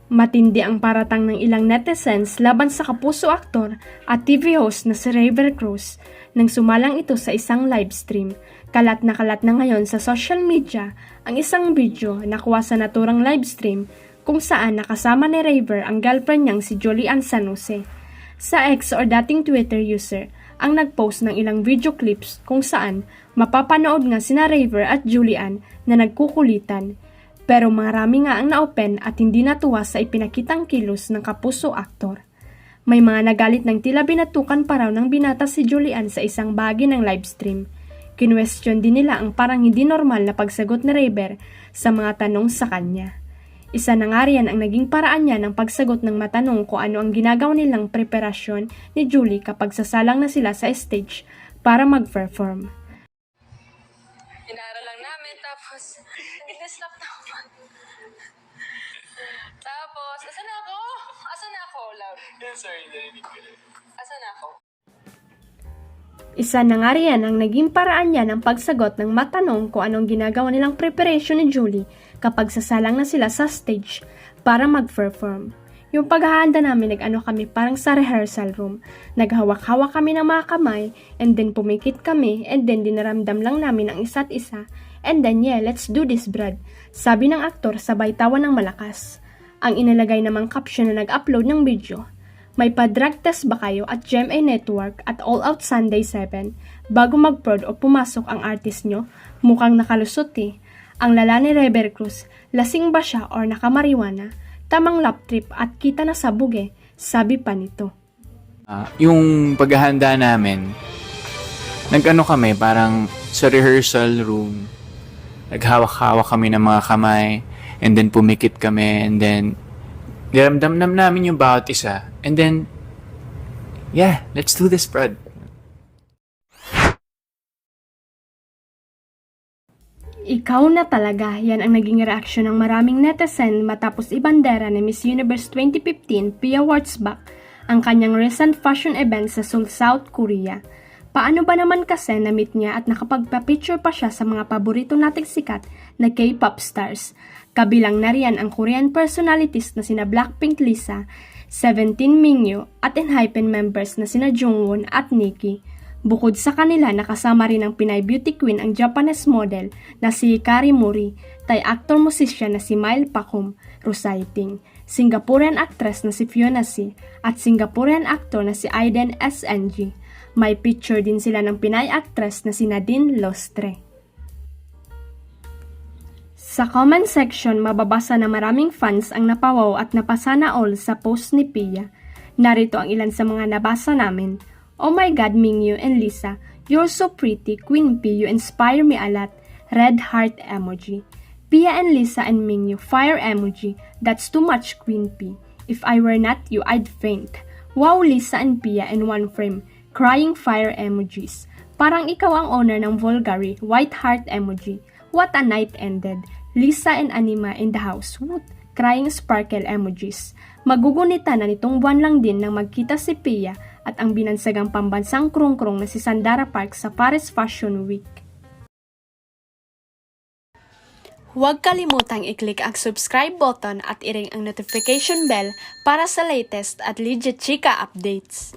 Matindi ang paratang ng ilang netizens laban sa kapuso aktor at TV host na si River Cruz nang sumalang ito sa isang livestream. Kalat na ngayon sa social media ang isang video na kuha sa naturang livestream kung saan nakasama ni River ang girlfriend niyang si Julian San Jose. Sa X or dating Twitter user ang nagpost ng ilang video clips kung saan mapapanood nga sina River at Julian na nagkukulitan. Pero marami nga ang na-open at hindi natuwa sa ipinakitang kilos ng kapuso aktor. May mga nagalit ng tila binatukan pa raw ng binata si Julian sa isang bahagi ng livestream. Kinwestiyon din nila ang parang hindi normal na pagsagot ni River sa mga tanong sa kanya. Isa na nga riyan ang naging paraan niya ng pagsagot ng matanong kung ano ang ginagawa nilang preparasyon ni Julie kapag sasalang na sila sa stage para mag-perform. Inaaral lang namin, tapos nag-stop na ako. Tapos, asan ako? Asan ako, love? Sorry, narinig ko. Asan ako? Isa na nga riyan ang naging paraan niya ng pagsagot ng matanong kung anong ginagawa nilang preparation ni Julie kapag sasalang na sila sa stage para mag-perform. Yung paghahanda namin, nag-ano kami parang sa rehearsal room. Naghawak-hawak kami ng mga kamay, and then pumikit kami, and then dinaramdam lang namin ang isa't isa, and then yeah, let's do this, Brad. Sabi ng aktor sabay tawa ng malakas. Ang inilagay namang caption na nag-upload ng video, may pa-drug test ba kayo at GMA Network at All Out Sunday 7 bago mag-prod o pumasok ang artist nyo? Mukhang nakalusot eh. Ang lala ni River Cruz, lasing ba siya or nakamariwana? Tamang lap trip at kita na sabog eh, sabi pa nito. Yung paghahanda namin, nag-ano kami, parang sa rehearsal room, naghawak-hawak kami ng mga kamay, and then pumikit kami, and then niramdam namin yung bawat isa, and then, yeah, let's do this, Brad. Ikaw na talaga, yan ang naging reaksyon ng maraming netizen matapos ibandera ni Miss Universe 2015 Pia Wurtzbach ang kanyang recent fashion event sa Seoul, South Korea. Paano ba naman kasi na-meet niya at nakapagpa-picture pa siya sa mga paborito nating sikat na K-pop stars? Kabilang na riyan ang Korean personalities na sina Blackpink Lisa, Seventeen Mingyu at ENHYPEN members na sina Jungwon at Nicki. Bukod sa kanila, nakasama rin ang Pinay beauty queen ang Japanese model na si Hikari Mori, Thai actor-musician na si Mile Pakum, Rusaiting, Singaporean actress na si Fiona Si, at Singaporean actor na si Aiden SNG. May picture din sila ng Pinay actress na si Nadine Lostre. Sa comment section, mababasa na maraming fans ang napawaw at napasana all sa post ni Pia. Narito ang ilan sa mga nabasa namin. Oh my God, Mingyu and Lisa, you're so pretty. Queen P, you inspire me a lot. Red heart emoji. Pia and Lisa and Mingyu, fire emoji. That's too much, Queen P. If I were not you, I'd faint. Wow, Lisa and Pia in one frame. Crying fire emojis. Parang ikaw ang owner ng Vulgari, white heart emoji. What a night ended. Lisa and Anima in the house. Woot. Crying sparkle emojis. Magugunita na nitong buwan lang din nang magkita si Pia at ang binansagang pambansang krung-krung na si Sandara Park sa Paris Fashion Week. Huwag kalimutang i-click ang subscribe button at i-ring ang notification bell para sa latest at legit chika updates.